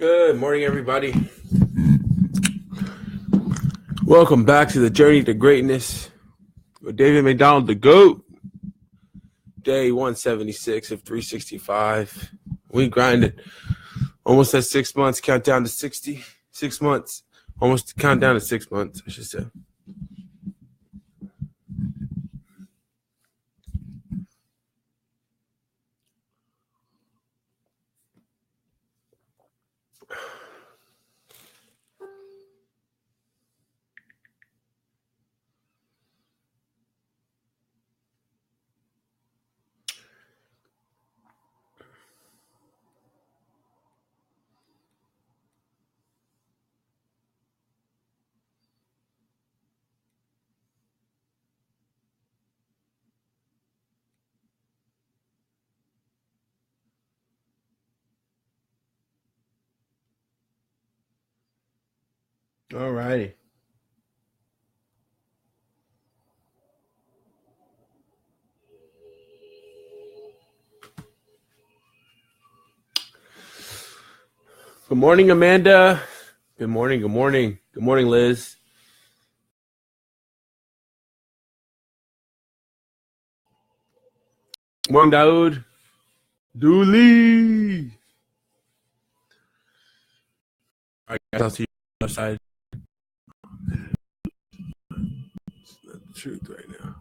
Good morning, everybody. Welcome back to the Journey to Greatness with David McDonald, the GOAT. Day 176 of 365. We grinded almost at 6 months, count down to 60. 6 months, almost count down to 6 months, I should say. All righty. Good morning, Amanda. Good morning, good morning. Good morning, Liz. Good morning, Daoud. Dooley. All right, guys, I'll see you outside. It's not the truth right now.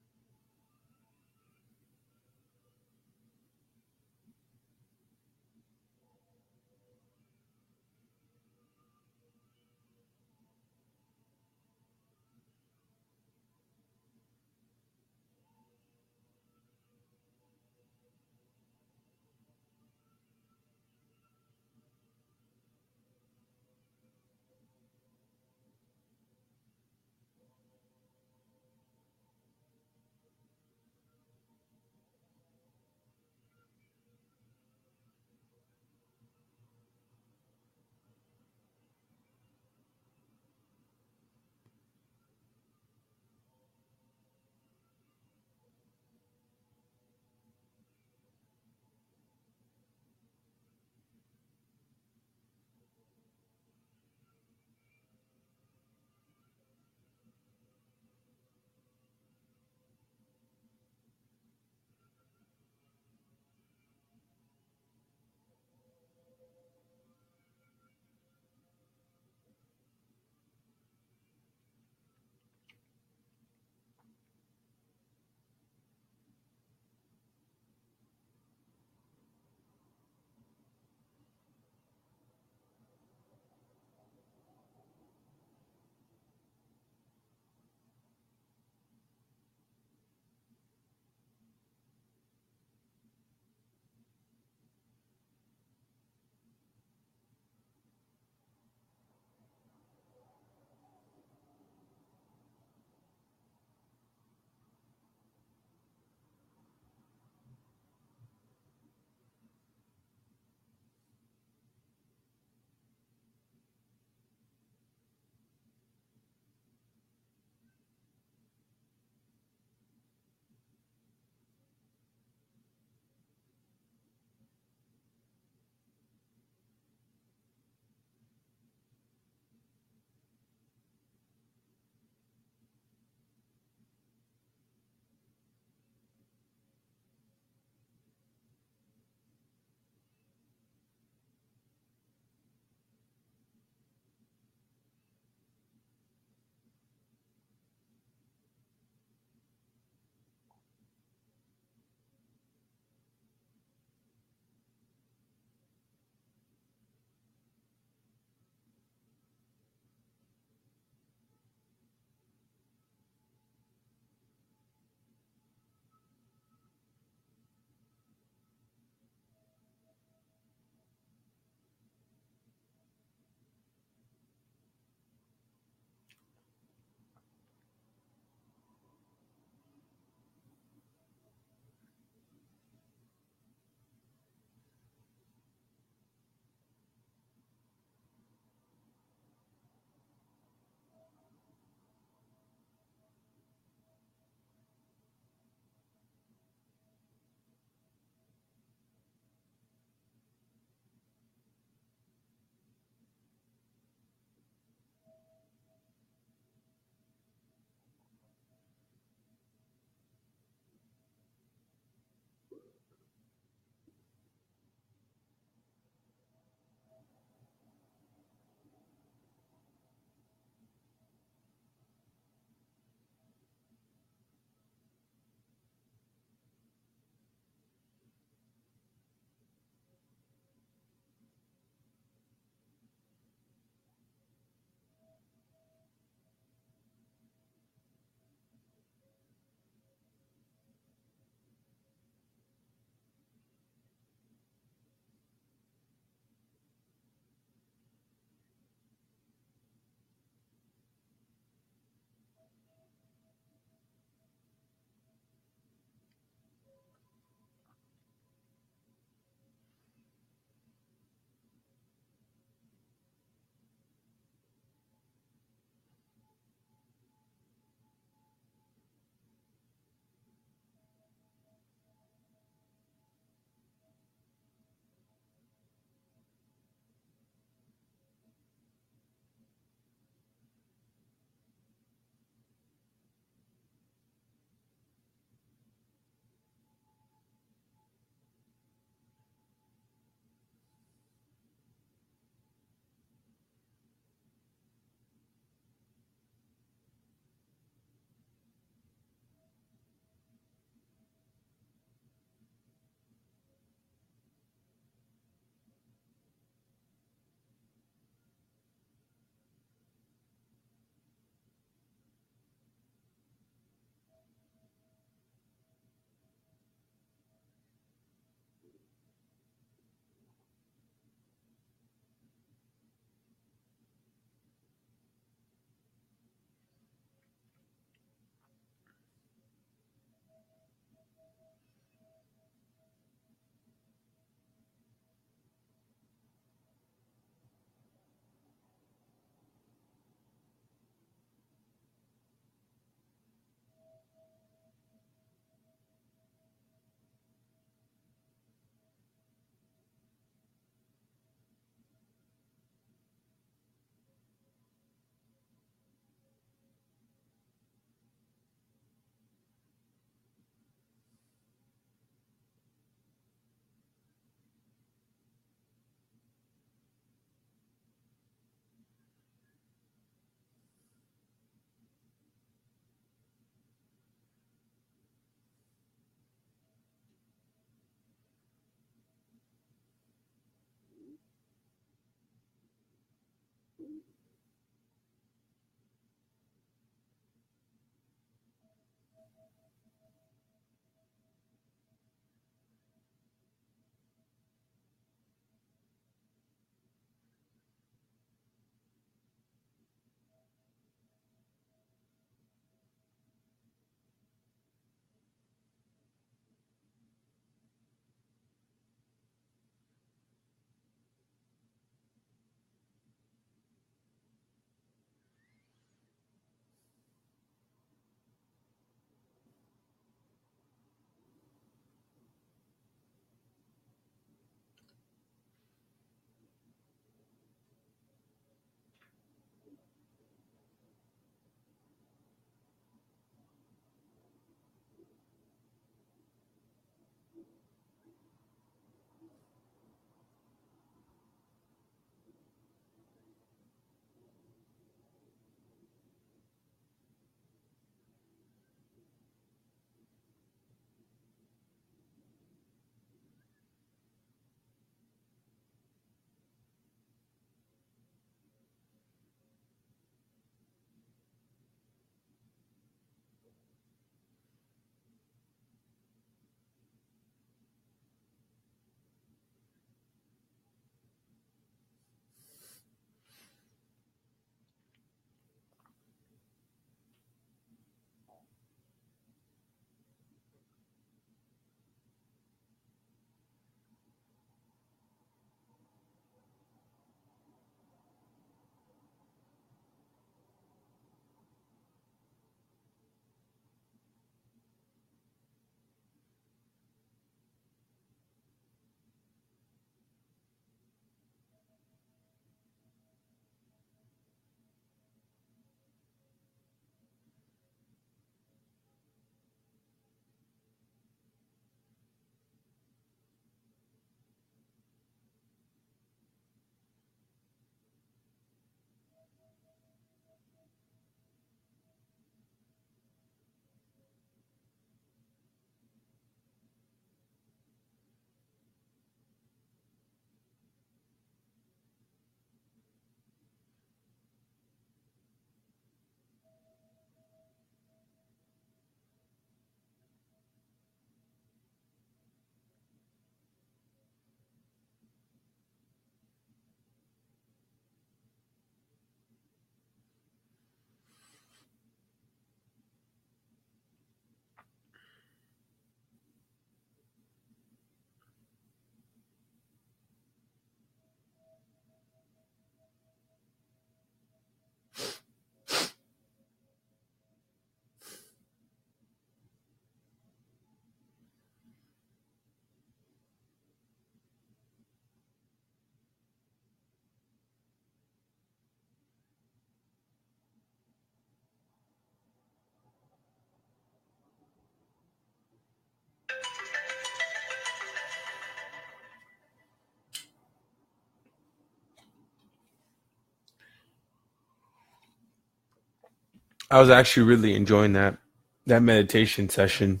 I was actually really enjoying that meditation session.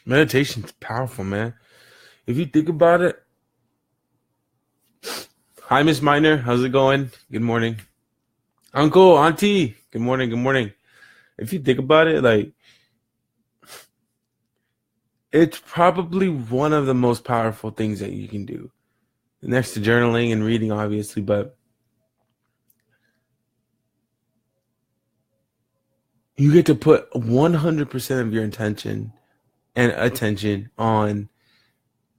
Meditation's powerful, man. If you think about it. Hi, Miss Miner. How's it going? Good morning. Uncle, Auntie. Good morning. Good morning. If you think about it, like, it's probably one of the most powerful things that you can do. Next to journaling and reading, obviously, but you get to put 100% of your intention and attention on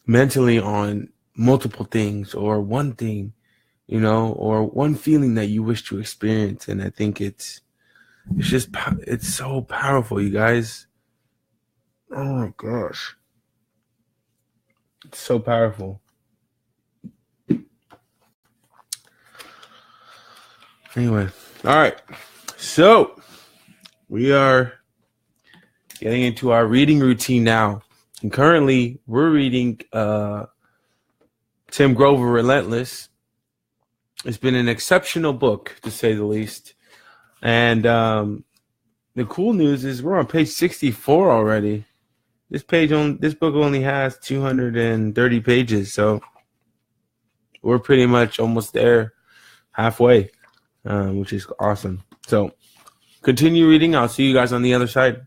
mentally on multiple things or one thing, or one feeling that you wish to experience. And I think it's so powerful, you guys. Oh my gosh. It's so powerful. Anyway, all right. So we are getting into our reading routine now. And currently we're reading Tim Grover Relentless. It's been an exceptional book, to say the least. And the cool news is we're on page 64 already. This book only has 230 pages, so we're pretty much almost there, halfway, which is awesome. So continue reading. I'll see you guys on the other side.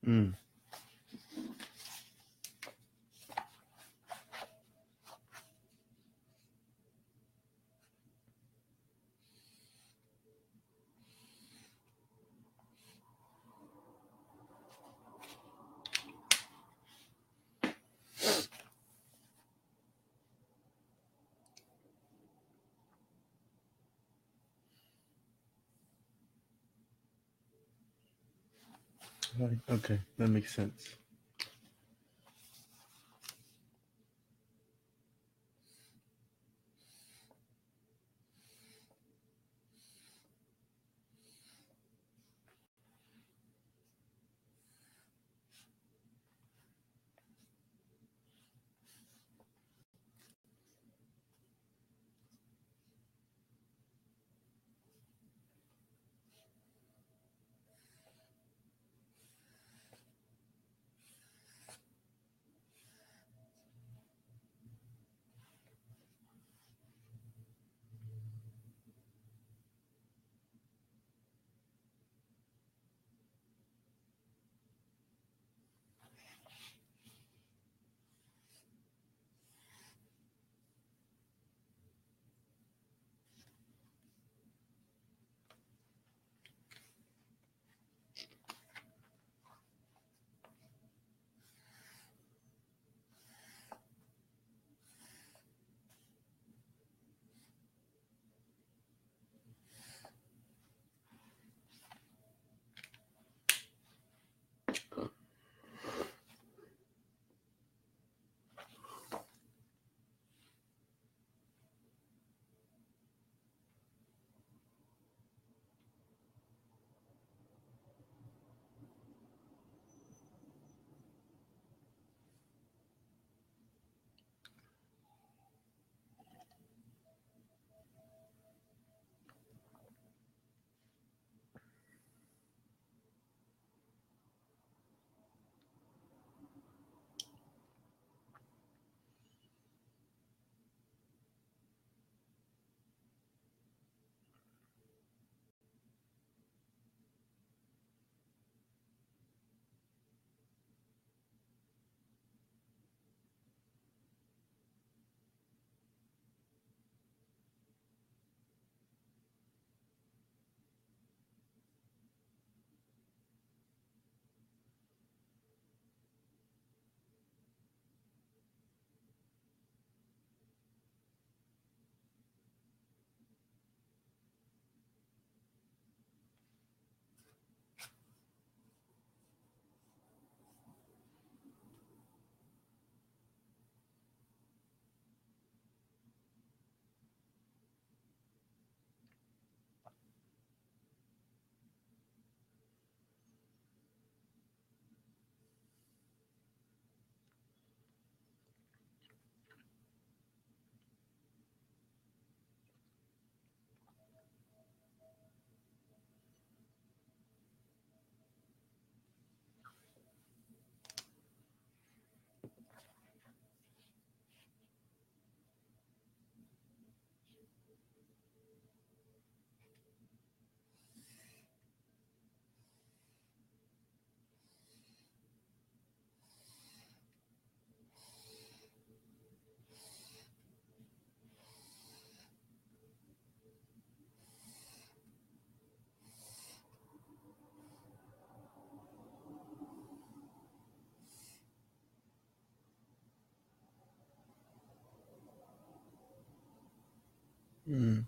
Mm. Okay, that makes sense. Mm.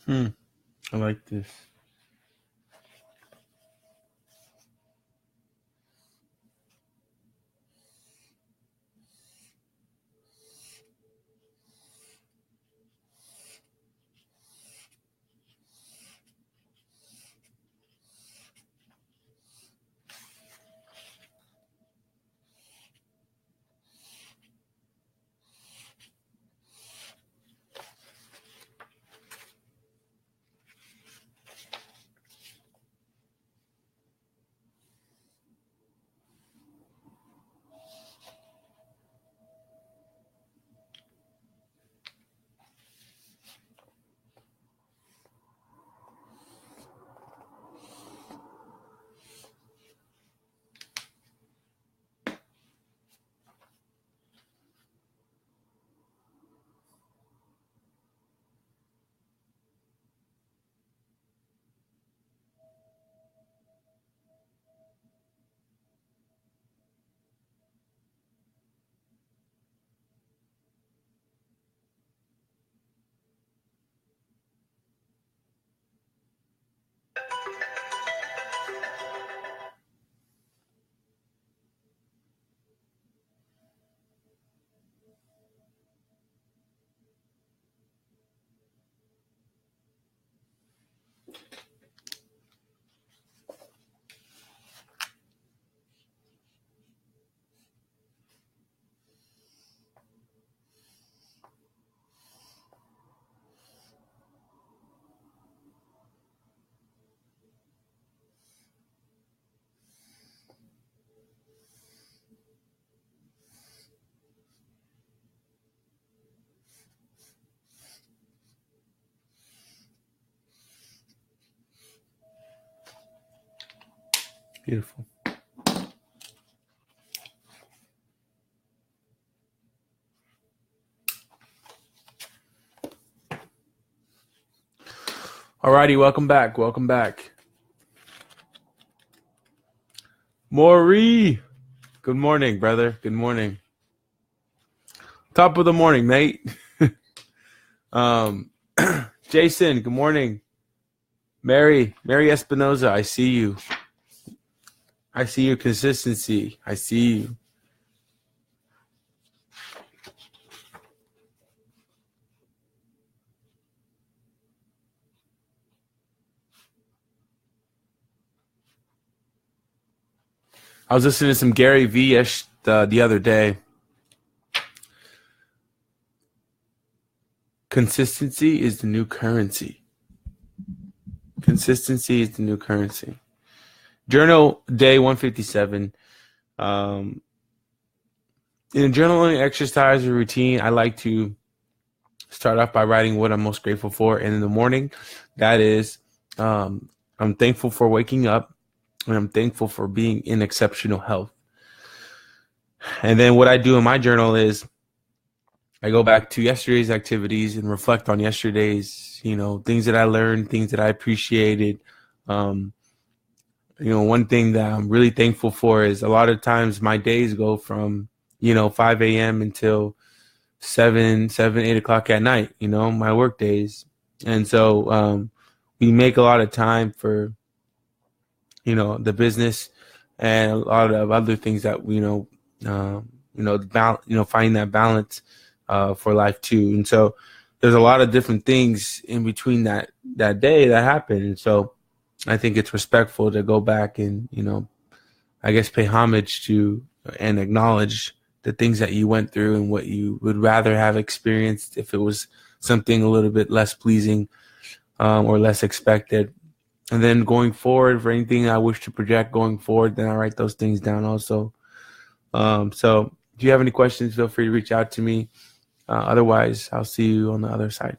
I like this. Beautiful. Alrighty, welcome back. Welcome back. Maury. Good morning, brother. Good morning. Top of the morning, mate. Jason, good morning. Mary Espinoza, I see you. I see your consistency. I see you. I was listening to some Gary Vee-ish the other day. Consistency is the new currency. Consistency is the new currency. Journal day 157. In a journaling exercise or routine, I like to start off by writing what I'm most grateful for. And in the morning, that is, I'm thankful for waking up, and I'm thankful for being in exceptional health. And then what I do in my journal is I go back to yesterday's activities and reflect on yesterday's, things that I learned, things that I appreciated. One thing that I'm really thankful for is a lot of times my days go from, 5 a.m. until 7, 8 o'clock at night, my work days. And so we make a lot of time for, the business and a lot of other things that, finding that balance for life too. And so there's a lot of different things in between that day that happen. And so I think it's respectful to go back and, I guess pay homage to and acknowledge the things that you went through and what you would rather have experienced if it was something a little bit less pleasing or less expected. And then going forward, for anything I wish to project going forward, then I write those things down also. So if you have any questions, feel free to reach out to me. Otherwise, I'll see you on the other side.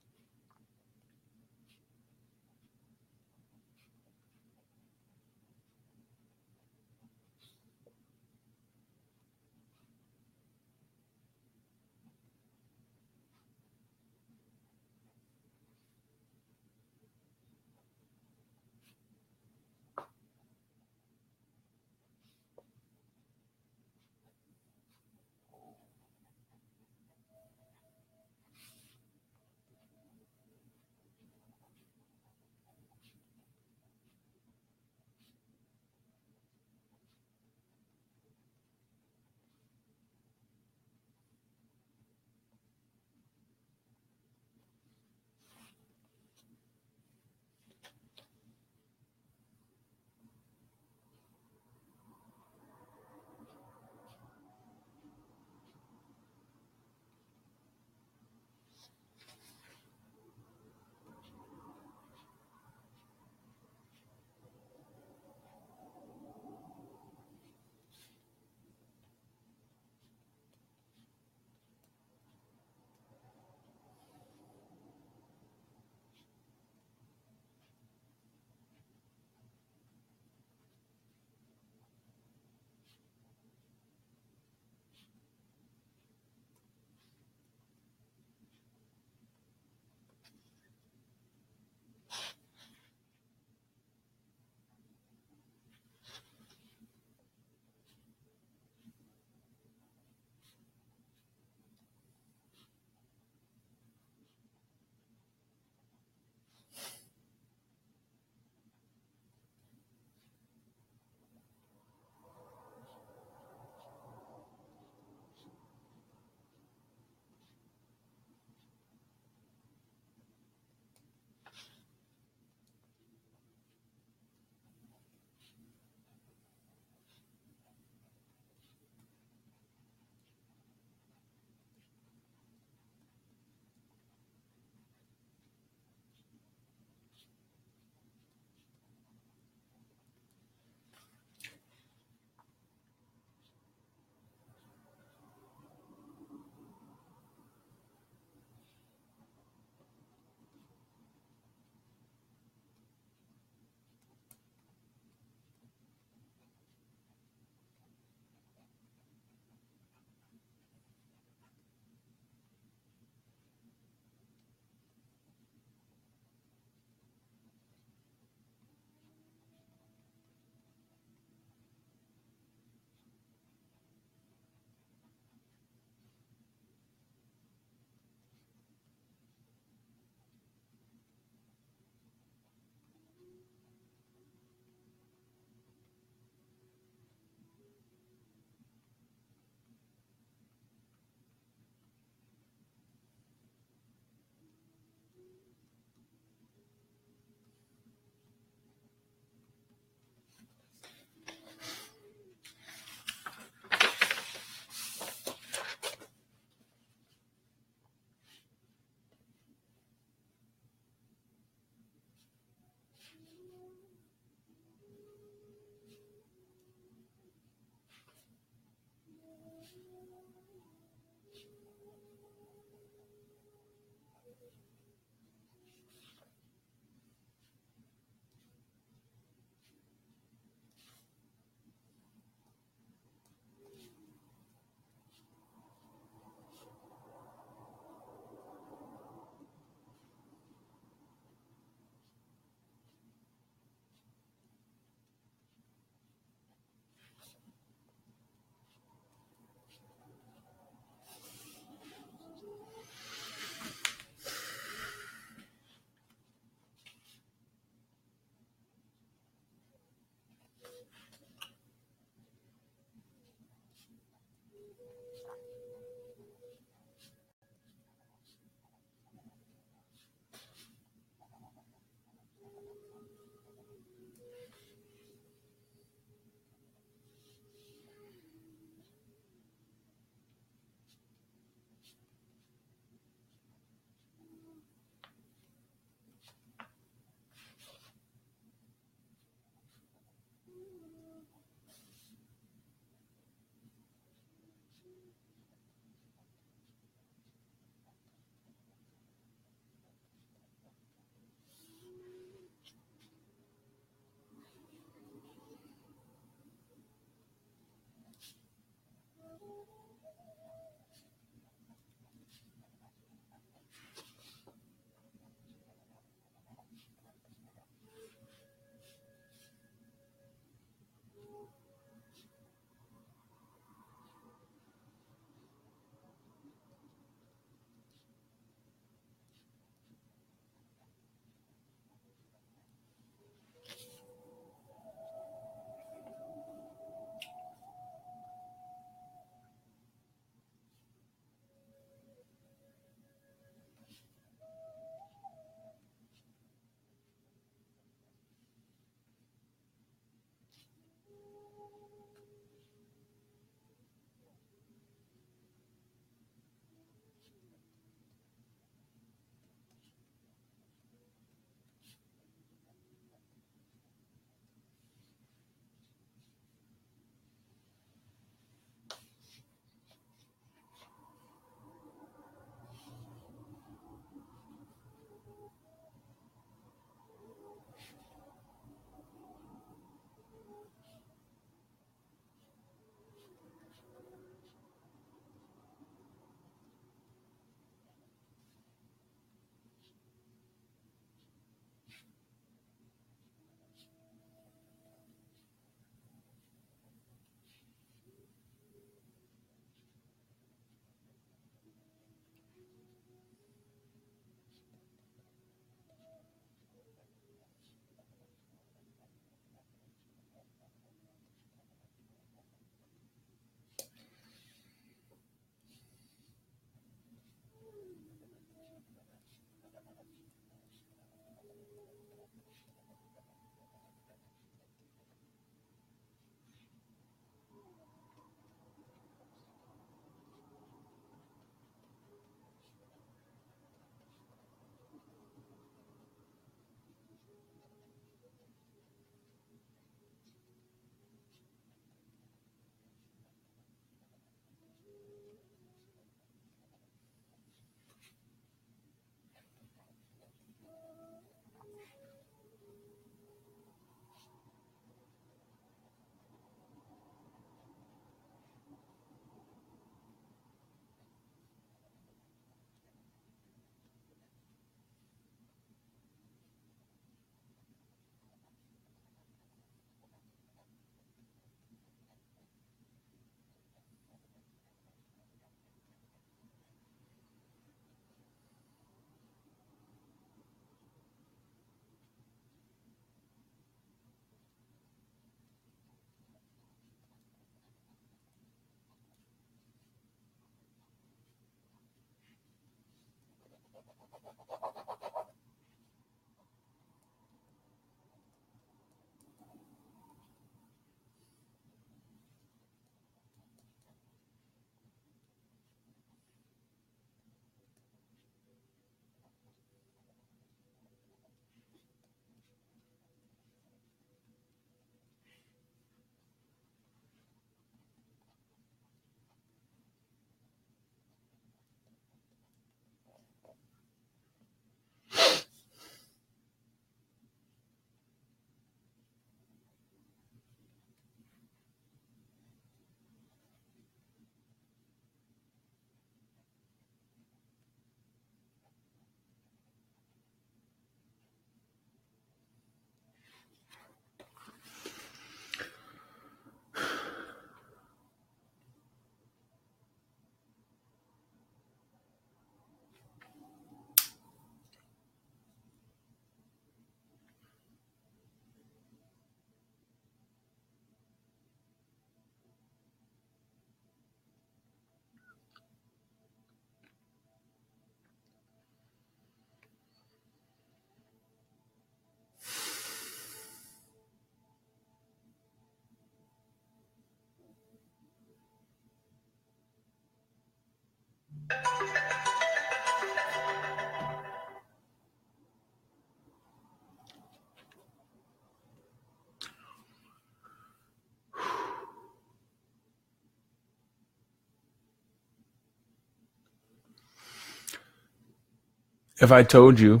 If I told you,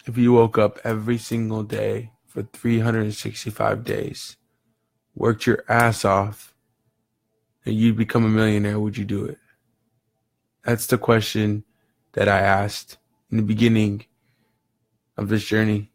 if you woke up every single day for 365 days, worked your ass off, and you'd become a millionaire, would you do it? That's the question that I asked in the beginning of this journey.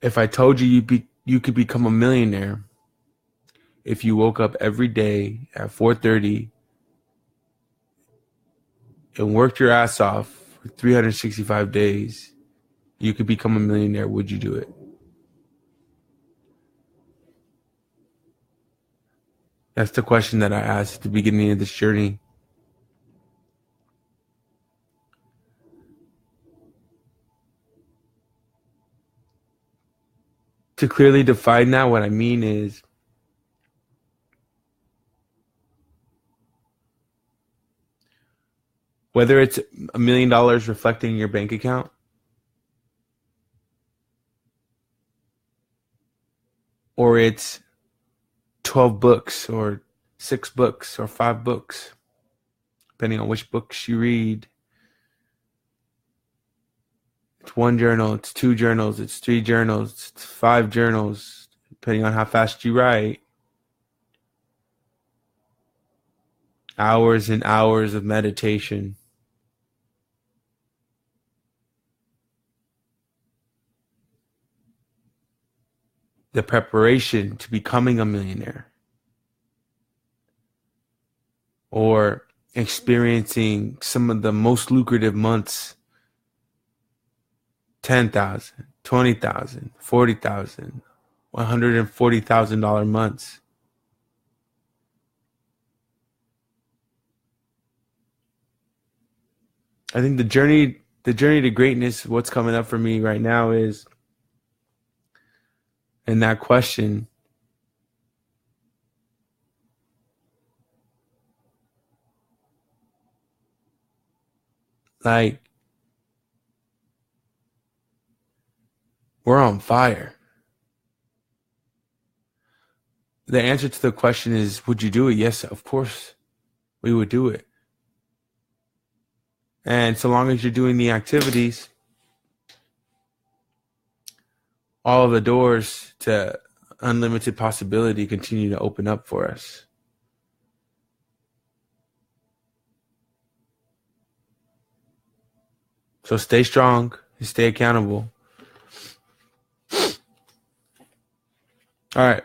If I told you you could become a millionaire if you woke up every day at 4:30 and worked your ass off for 365 days, you could become a millionaire, would you do it? That's the question that I asked at the beginning of this journey. To clearly define that, what I mean is whether it's $1 million reflecting in your bank account, or it's 12 books or 6 books or 5 books, depending on which books you read. It's 1 journal, it's 2 journals, it's 3 journals, it's 5 journals, depending on how fast you write. Hours and hours of meditation. The preparation to becoming a millionaire. Or experiencing some of the most lucrative months, $10,000, $20,000, $40,000, $140,000 months. I think the journey to greatness, what's coming up for me right now is, in that question, like, we're on fire. The answer to the question is, would you do it? Yes, of course, we would do it. And so long as you're doing the activities, all of the doors to unlimited possibility continue to open up for us. So stay strong and stay accountable. All right.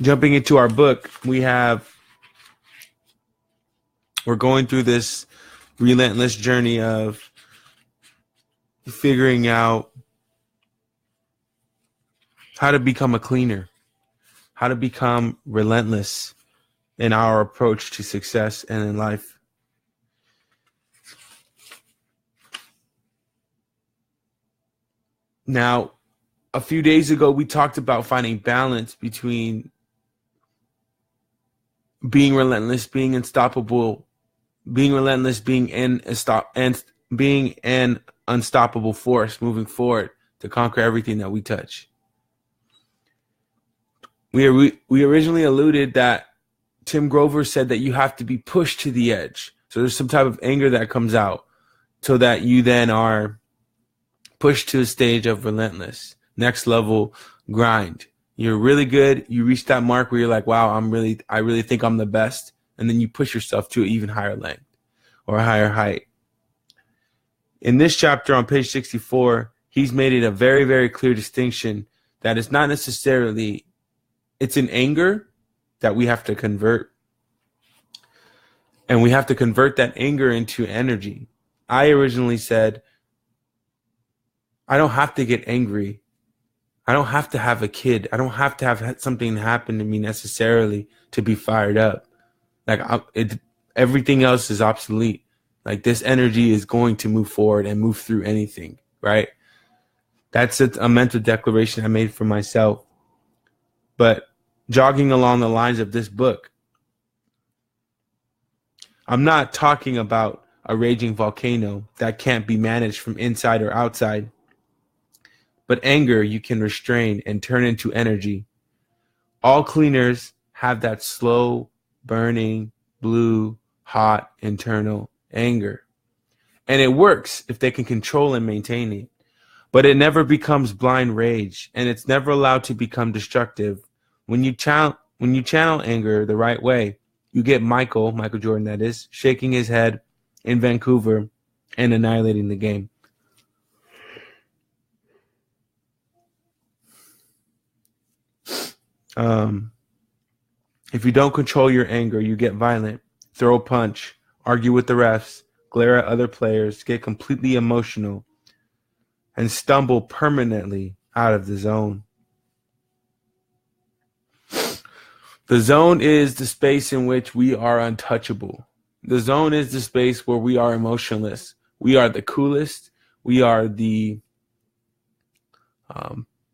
Jumping into our book, we're going through this relentless journey of figuring out how to become a cleaner, how to become relentless in our approach to success and in life. Now, a few days ago, we talked about finding balance between being relentless, being unstoppable, being relentless, being an unstoppable force moving forward to conquer everything that we touch. We originally alluded that Tim Grover said that you have to be pushed to the edge. So there's some type of anger that comes out so that you then are pushed to a stage of relentless, next level grind. You're really good. You reach that mark where you're like, wow, I really think I'm the best. And then you push yourself to an even higher length or a higher height. In this chapter on page 64, he's made it a very, very clear distinction that it's not necessarily, it's an anger that we have to convert. And we have to convert that anger into energy. I originally said, I don't have to get angry. I don't have to have a kid. I don't have to have something happen to me necessarily to be fired up. Like everything else is obsolete. Like this energy is going to move forward and move through anything, right? That's a mental declaration I made for myself. But jogging along the lines of this book, I'm not talking about a raging volcano that can't be managed from inside or outside. But anger you can restrain and turn into energy. All cleaners have that slow, burning, blue, hot, internal anger. And it works if they can control and maintain it. But it never becomes blind rage, and it's never allowed to become destructive. When you channel anger the right way, you get Michael Jordan that is, shaking his head in Vancouver and annihilating the game. If you don't control your anger, you get violent, throw a punch, argue with the refs, glare at other players, get completely emotional, and stumble permanently out of the zone. The zone is the space in which we are untouchable. The zone is the space where we are emotionless. We are the coolest. We are the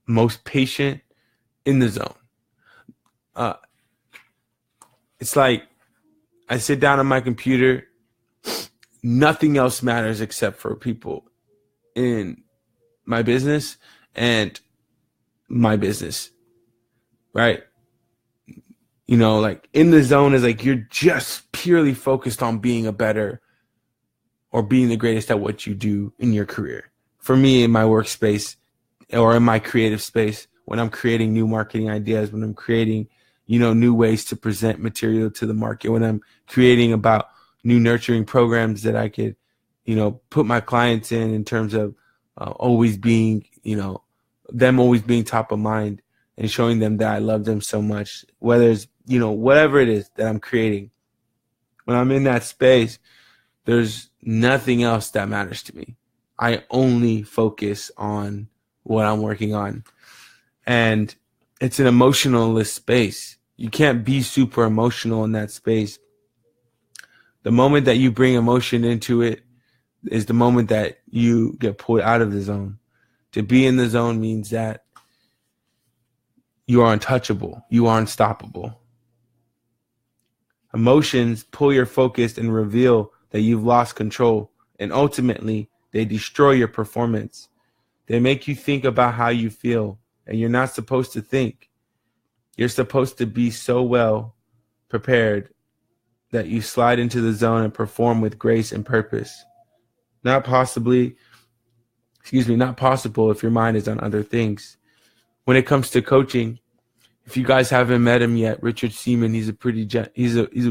most patient in the zone. It's like I sit down on my computer. Nothing else matters except for people in my business and my business, right? You know, like in the zone is like you're just purely focused on being a better or being the greatest at what you do in your career. For me, in my workspace or in my creative space, when I'm creating new marketing ideas, when I'm creating, new ways to present material to the market, when I'm creating about new nurturing programs that I could, put my clients in terms of always being, them always being top of mind and showing them that I love them so much, whether it's, whatever it is that I'm creating. When I'm in that space, there's nothing else that matters to me. I only focus on what I'm working on. And it's an emotionalist space. You can't be super emotional in that space. The moment that you bring emotion into it is the moment that you get pulled out of the zone. To be in the zone means that you are untouchable. You are unstoppable. Emotions pull your focus and reveal that you've lost control, and ultimately, they destroy your performance. They make you think about how you feel, and you're not supposed to think. You're supposed to be so well prepared that you slide into the zone and perform with grace and purpose. Not possible if your mind is on other things. When it comes to coaching, if you guys haven't met him yet, Richard Seaman, he's a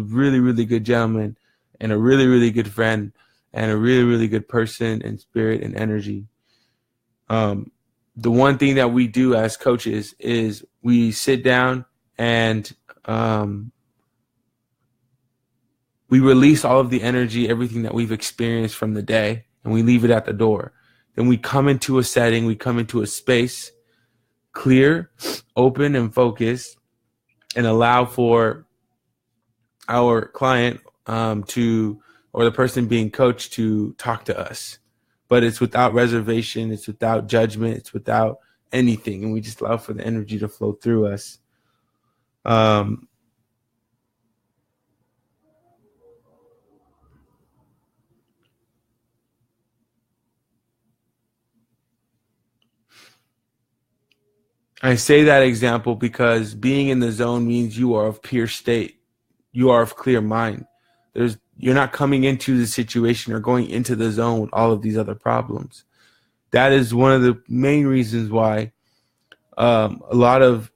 really, really good gentleman and a really, really good friend and a really, really good person and spirit and energy. The one thing that we do as coaches is we sit down and we release all of the energy, everything that we've experienced from the day, and we leave it at the door. Then we come into a setting, we come into a space, clear, open, and focused, and allow for our client or the person being coached to talk to us. But it's without reservation, it's without judgment, it's without anything, and we just allow for the energy to flow through us. I say that example because being in the zone means you are of pure state. You are of clear mind. You're not coming into the situation or going into the zone with all of these other problems. That is one of the main reasons why a lot of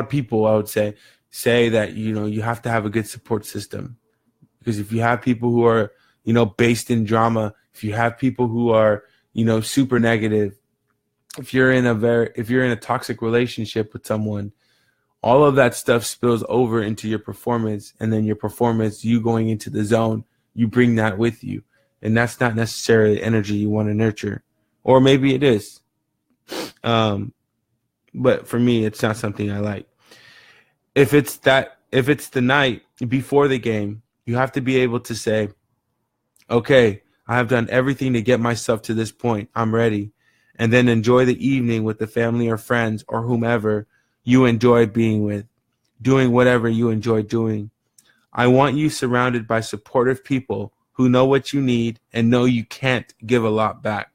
people, I would say that, you have to have a good support system. Because if you have people who are, based in drama, if you have people who are, super negative, if you're in a toxic relationship with someone, all of that stuff spills over into your performance, and then your performance, you going into the zone, you bring that with you. And that's not necessarily energy you want to nurture. Or maybe it is. But for me, it's not something I like. If it's the night before the game, you have to be able to say, okay, I have done everything to get myself to this point. I'm ready. And then enjoy the evening with the family or friends or whomever you enjoy being with, doing whatever you enjoy doing. I want you surrounded by supportive people who know what you need and know you can't give a lot back.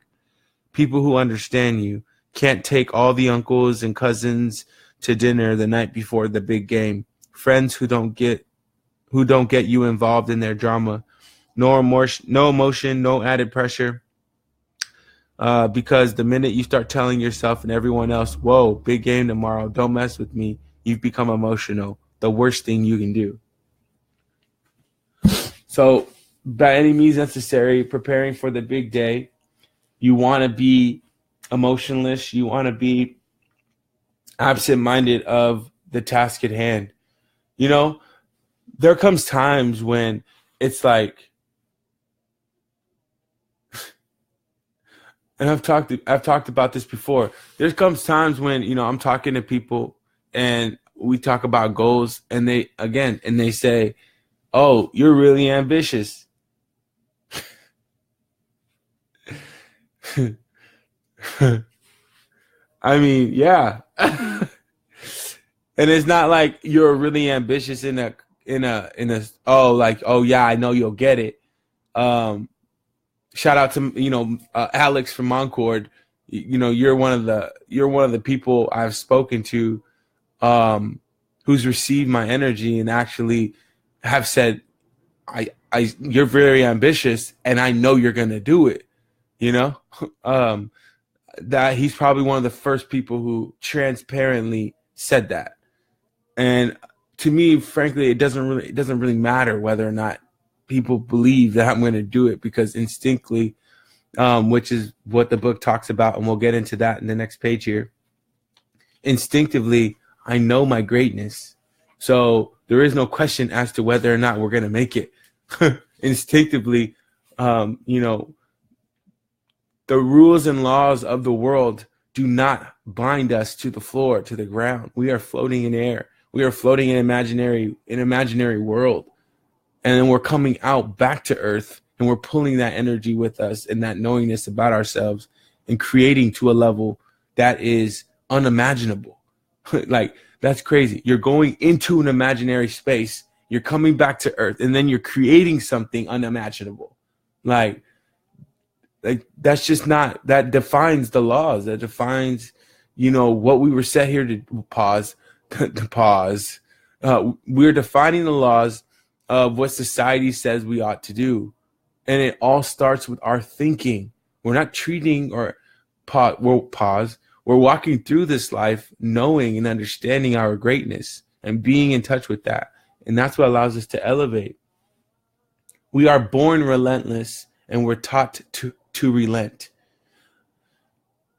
People who understand you, can't take all the uncles and cousins to dinner the night before the big game. Friends who don't get you involved in their drama. No emotion, no added pressure. Because the minute you start telling yourself and everyone else, whoa, big game tomorrow, don't mess with me, you've become emotional. The worst thing you can do. So by any means necessary, preparing for the big day, you want to be emotionless. You want to be absent-minded of the task at hand. You know, there comes times when it's like, and I've talked about this before. There comes times when, I'm talking to people and we talk about goals and they say, oh, you're really ambitious. I mean, yeah. And it's not like you're really ambitious in a oh yeah, I know you'll get it. Shout out to Alex from Concord. You're one of the people I've spoken to who's received my energy and actually have said, you're very ambitious and I know you're gonna do it. That he's probably one of the first people who transparently said that. And to me, frankly, it doesn't really matter whether or not people believe that I'm going to do it, because instinctively, which is what the book talks about, and we'll get into that in the next page here. Instinctively, I know my greatness. So there is no question as to whether or not we're going to make it. Instinctively, the rules and laws of the world do not bind us to the floor, to the ground. We are floating in air. We are floating in an imaginary world. And then we're coming out back to earth, and we're pulling that energy with us and that knowingness about ourselves and creating to a level that is unimaginable. Like, that's crazy. You're going into an imaginary space. You're coming back to earth, and then you're creating something unimaginable. Like that's just not, that defines the laws. That defines, what we were set here to pause. We're defining the laws of what society says we ought to do. And it all starts with our thinking. We're not treating We're walking through this life knowing and understanding our greatness and being in touch with that. And that's what allows us to elevate. We are born relentless, and we're taught to relent.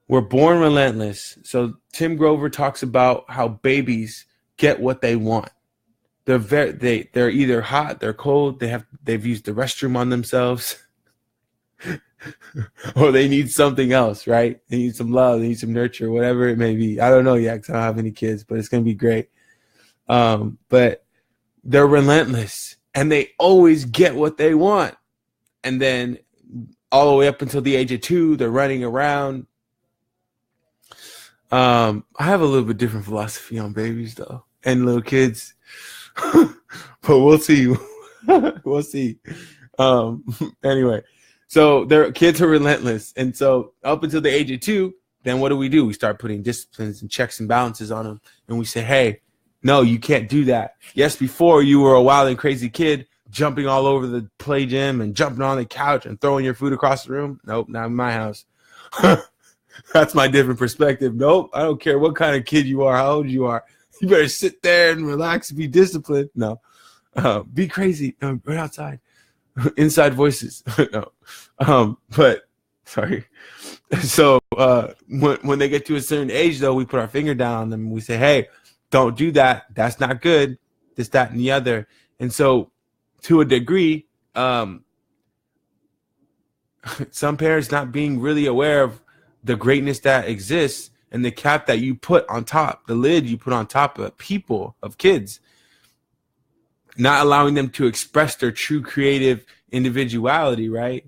We're born relentless. So Tim Grover talks about how babies get what they want. They're either hot, they're cold, they've used the restroom on themselves, or they need something else, right? They need some love, they need some nurture, whatever it may be. I don't know yet because I don't have any kids, but it's gonna be great. But they're relentless, and they always get what they want. And then all the way up until the age of 2, they're running around. I have a little bit different philosophy on babies though, and little kids. But we'll see. We'll see. Anyway, so their kids are relentless. And so up until the age of 2, then what do? We start putting disciplines and checks and balances on them. And we say, hey, no, you can't do that. Yes, before you were a wild and crazy kid jumping all over the play gym and jumping on the couch and throwing your food across the room. Nope, not in my house. That's my different perspective. Nope, I don't care what kind of kid you are, how old you are. You better sit there and relax and be disciplined. No. Be crazy. Right outside. Inside voices. No. But, sorry. So when they get to a certain age, though, we put our finger down on them and we say, hey, don't do that. That's not good. This, that, and the other. And so to a degree, some parents not being really aware of the greatness that exists, and the cap that you put on top, the lid you put on top of people, of kids, not allowing them to express their true creative individuality, right?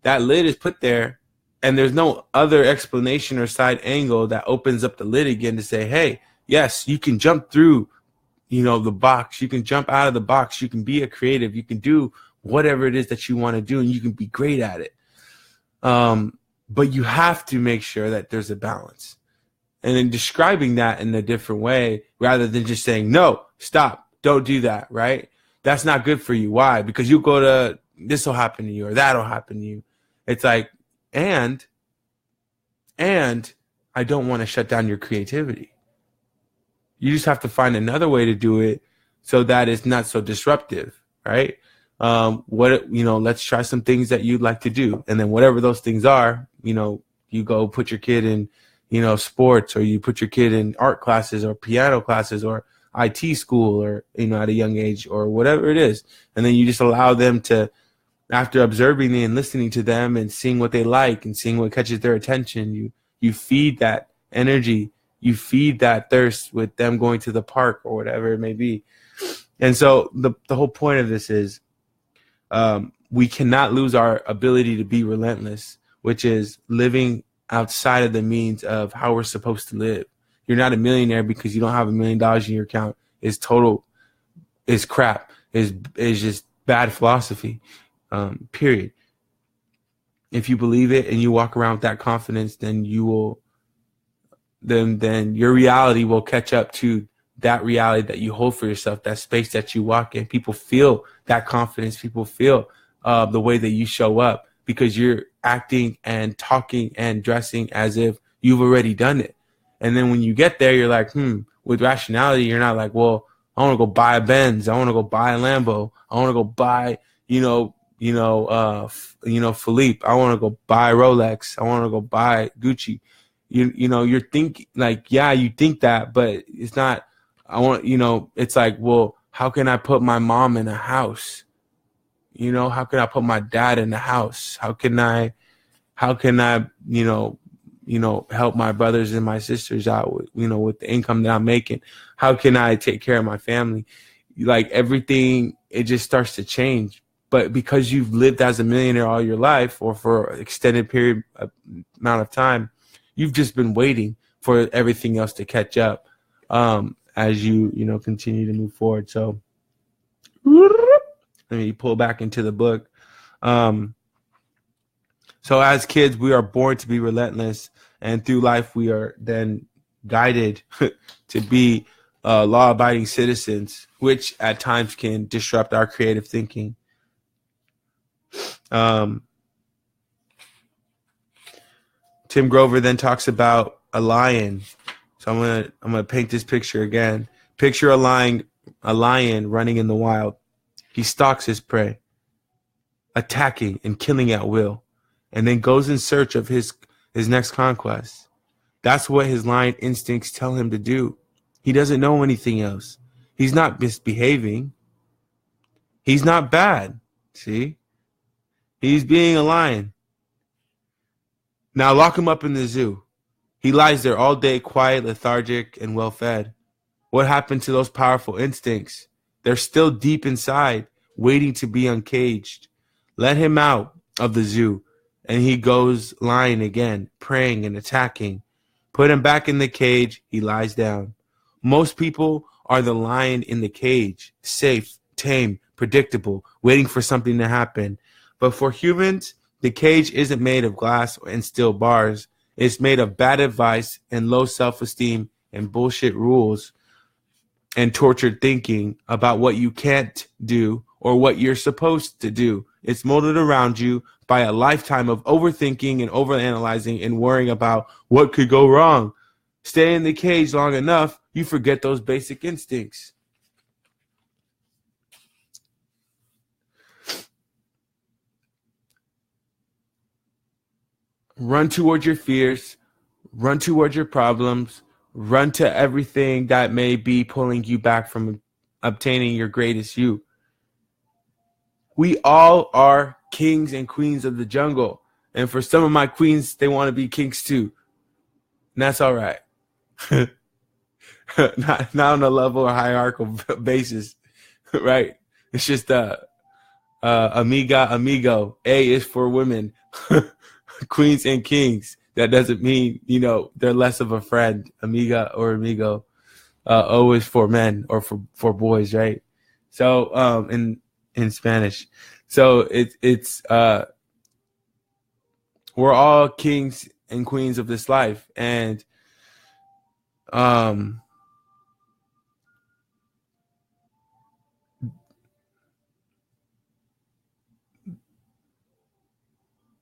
That lid is put there, and there's no other explanation or side angle that opens up the lid again to say, hey, yes, you can jump through, the box. You can jump out of the box. You can be a creative. You can do whatever it is that you want to do, and you can be great at it. But you have to make sure that there's a balance. And in describing that in a different way, rather than just saying, no, stop, don't do that, right? That's not good for you. Why? Because you go to, this will happen to you or that'll happen to you. It's like, and I don't want to shut down your creativity. You just have to find another way to do it so that it's not so disruptive, right? Let's try some things that you'd like to do. And then whatever those things are, you go put your kid in, sports, or you put your kid in art classes or piano classes or IT school, or, at a young age, or whatever it is. And then you just allow them to, after observing and listening to them and seeing what they like and seeing what catches their attention, you feed that energy, you feed that thirst with them going to the park or whatever it may be. And so the whole point of this is we cannot lose our ability to be relentless, which is living outside of the means of how we're supposed to live. You're not a millionaire because you don't have $1 million in your account. It's crap. It's just bad philosophy, period. If you believe it and you walk around with that confidence, then then your reality will catch up to that reality that you hold for yourself, that space that you walk in. People feel that confidence. People feel the way that you show up because you're acting and talking and dressing as if you've already done it. And then when you get there, you're like, with rationality, you're not like, well, I want to go buy a Benz. I want to go buy a Lambo. I want to go buy, Philippe. I want to go buy Rolex. I want to go buy Gucci. You're thinking like, yeah, you think that, but it's not, it's like, well, how can I put my mom in a house? How can I put my dad in a house? How can I, help my brothers and my sisters out with, with the income that I'm making? How can I take care of my family? Like everything, it just starts to change. But because you've lived as a millionaire all your life, or for an extended amount of time, you've just been waiting for everything else to catch up as you continue to move forward. So let me pull back into the book. So as kids, we are born to be relentless, and through life, we are then guided to be law-abiding citizens, which at times can disrupt our creative thinking. Tim Grover then talks about a lion. So I'm gonna paint this picture again. Picture a lion running in the wild. He stalks his prey, attacking and killing at will, and then goes in search of his next conquest. That's what his lion instincts tell him to do. He doesn't know anything else. He's not misbehaving. He's not bad. See? He's being a lion. Now lock him up in the zoo. He lies there all day, quiet, lethargic, and well-fed. What happened to those powerful instincts? They're still deep inside, waiting to be uncaged. Let him out of the zoo, and he goes lying again, preying and attacking. Put him back in the cage, he lies down. Most people are the lion in the cage, safe, tame, predictable, waiting for something to happen. But for humans, the cage isn't made of glass and steel bars. It's made of bad advice and low self-esteem and bullshit rules and tortured thinking about what you can't do or what you're supposed to do. It's molded around you by a lifetime of overthinking and overanalyzing and worrying about what could go wrong. Stay in the cage long enough, you forget those basic instincts. Run towards your fears, run towards your problems, run to everything that may be pulling you back from obtaining your greatest you. We all are kings and queens of the jungle. And for some of my queens, they want to be kings too. And that's all right. not on a level or hierarchical basis, right? It's just amiga, amigo. A is for women, queens and kings. That doesn't mean, they're less of a friend, amiga or amigo. O is for men or for boys, right? So in Spanish. So it's we're all kings and queens of this life. And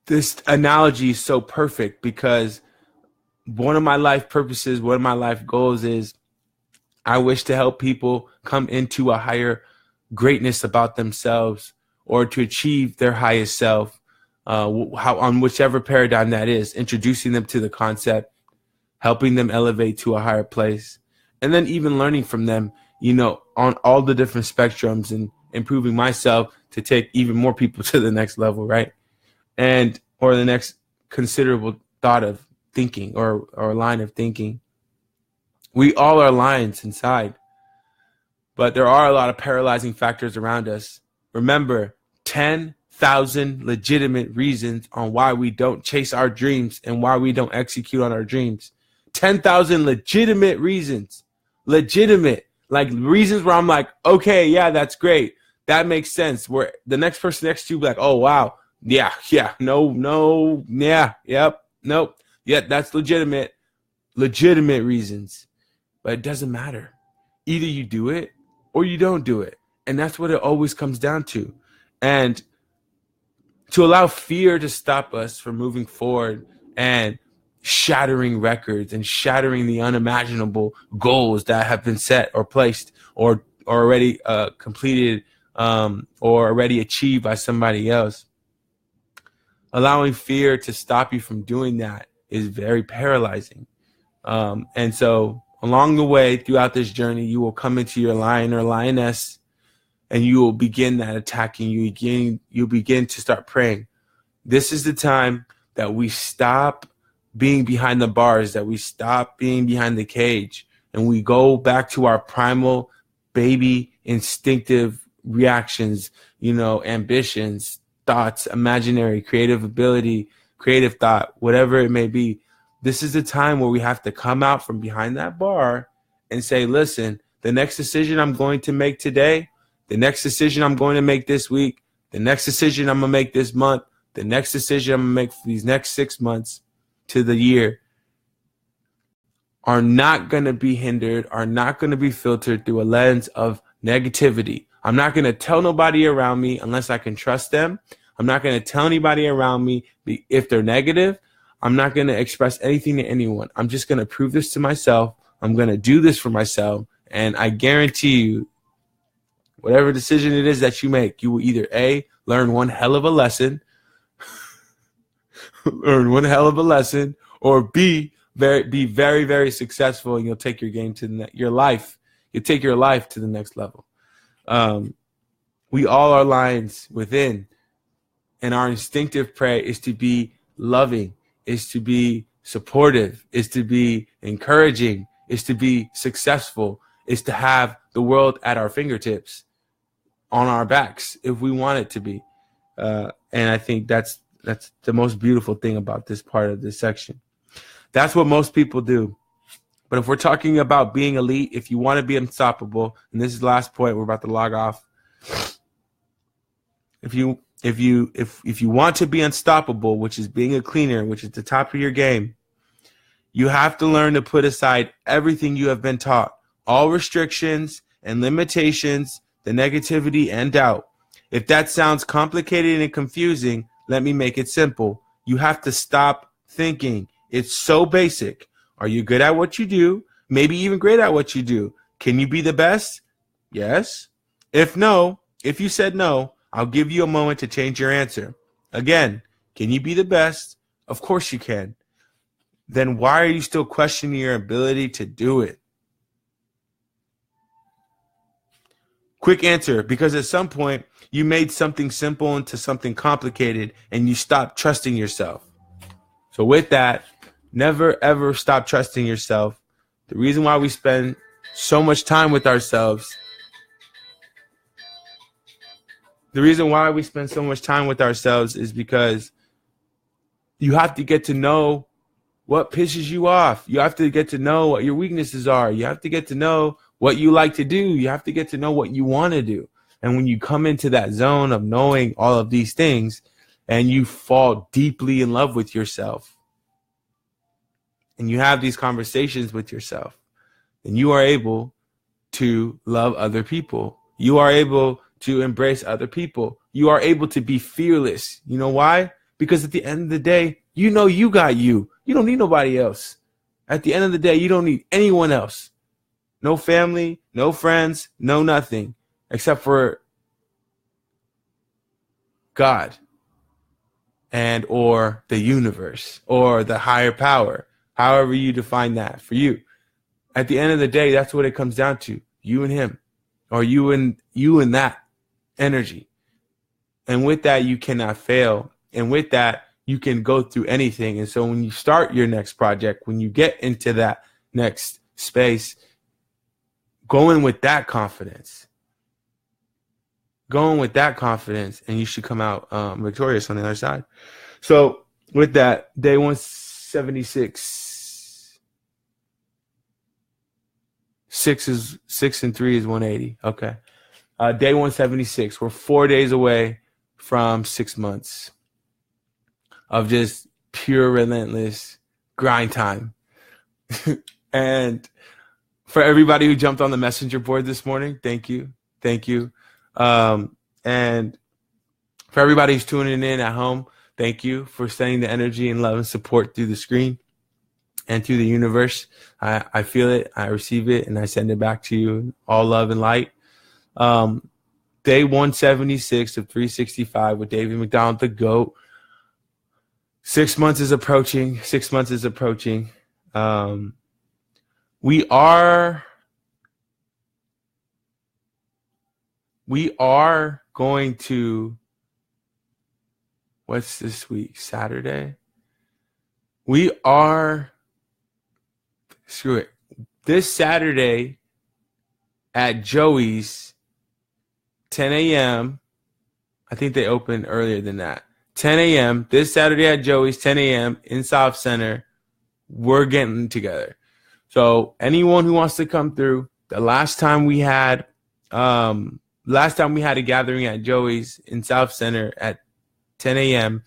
this analogy is so perfect because one of my life purposes, one of my life goals is I wish to help people come into a higher greatness about themselves or to achieve their highest self, on whichever paradigm that is, introducing them to the concept, helping them elevate to a higher place, and then even learning from them, on all the different spectrums and improving myself to take even more people to the next level, right? Or the next considerable thought of thinking or line of thinking. We all are lions inside, but there are a lot of paralyzing factors around us. Remember, 10,000 legitimate reasons on why we don't chase our dreams and why we don't execute on our dreams. 10,000 legitimate reasons. Legitimate. Like reasons where I'm like, okay, yeah, that's great. That makes sense. Where the next person next to you be like, oh, wow. Yeah, no, yeah, yep, nope. Yeah, that's legitimate reasons. But it doesn't matter. Either you do it or you don't do it. And that's what it always comes down to. And to allow fear to stop us from moving forward and shattering records and shattering the unimaginable goals that have been set or placed or already completed or already achieved by somebody else. Allowing fear to stop you from doing that is very paralyzing. And so along the way, throughout this journey, you will come into your lion or lioness, and you will begin that attacking. You begin to start praying. This is the time that we stop being behind the bars, that we stop being behind the cage, and we go back to our primal baby instinctive reactions, ambitions, thoughts, imaginary, creative ability, creative thought, whatever it may be. This is the time where we have to come out from behind that bar and say, listen, the next decision I'm going to make today, the next decision I'm going to make this week, the next decision I'm going to make this month, the next decision I'm going to make for these next 6 months to the year are not going to be hindered, are not going to be filtered through a lens of negativity. I'm not going to tell nobody around me unless I can trust them. I'm not going to tell anybody around me if they're negative. I'm not going to express anything to anyone. I'm just going to prove this to myself. I'm going to do this for myself. And I guarantee you, whatever decision it is that you make, you will either A, learn one hell of a lesson, or B, be very, very successful, and you'll take your game to your life. You'll take your life to the next level. We all are lions within, and our instinctive prey is to be loving, is to be supportive, is to be encouraging, is to be successful, is to have the world at our fingertips, on our backs, if we want it to be. And I think that's the most beautiful thing about this part of this section. That's what most people do. But if we're talking about being elite, if you want to be unstoppable, and this is the last point, we're about to log off. If you want to be unstoppable, which is being a cleaner, which is the top of your game, you have to learn to put aside everything you have been taught, all restrictions and limitations, the negativity and doubt. If that sounds complicated and confusing, let me make it simple. You have to stop thinking. It's so basic. Are you good at what you do? Maybe even great at what you do. Can you be the best? Yes. If you said no, I'll give you a moment to change your answer. Again, can you be the best? Of course you can. Then why are you still questioning your ability to do it? Quick answer, because at some point you made something simple into something complicated and you stopped trusting yourself. So with that, Never, ever stop trusting yourself. The reason why we spend so much time with ourselves, is because you have to get to know what pisses you off. You have to get to know what your weaknesses are. You have to get to know what you like to do. You have to get to know what you want to do. And when you come into that zone of knowing all of these things and you fall deeply in love with yourself and you have these conversations with yourself, then you are able to love other people. You are able to embrace other people. You are able to be fearless. You know why? Because at the end of the day, you know you got you. You don't need nobody else. At the end of the day, you don't need anyone else. No family, no friends, no nothing, except for God and or the universe or the higher power, however you define that for you. At the end of the day, that's what it comes down to. You and him, or you and that energy. And with that, you cannot fail. And with that, you can go through anything. And so when you start your next project, when you get into that next space, go in with that confidence. And you should come out victorious on the other side. So with that, day 176, 6 and 3 is 180. Okay. Day 176. We're 4 days away from 6 months of just pure, relentless grind time. And for everybody who jumped on the messenger board this morning, thank you. And for everybody who's tuning in at home, thank you for sending the energy and love and support through the screen and through the universe. I feel it, I receive it, and I send it back to you. All love and light. Day 176 of 365 with David McDonald, the GOAT. 6 months is approaching. We are going to, what's this week? Saturday? Screw it. This Saturday at Joey's, 10 a.m. I think they opened earlier than that. 10 a.m. This Saturday at Joey's, 10 a.m. in South Center. We're getting together. So anyone who wants to come through, the last time we had a gathering at Joey's in South Center at 10 a.m.,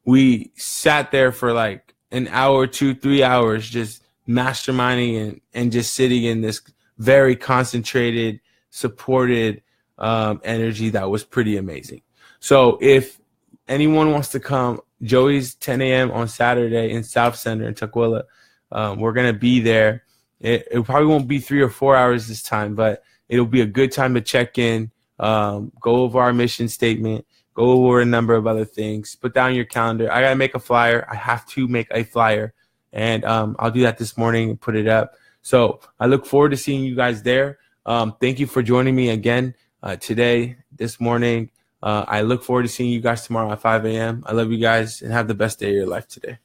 we sat there for like an hour, 2-3 hours, just masterminding and just sitting in this very concentrated, supported energy that was pretty amazing. So if anyone wants to come, Joey's 10 a.m. on Saturday in South Center in Tukwila, we're going to be there. It probably won't be 3 or 4 hours this time, but it'll be a good time to check in, go over our mission statement, go over a number of other things, put down your calendar. I got to make a flyer. I have to make a flyer, and I'll do that this morning and put it up. So I look forward to seeing you guys there. Thank you for joining me again today, this morning. I look forward to seeing you guys tomorrow at 5 a.m. I love you guys, and have the best day of your life today.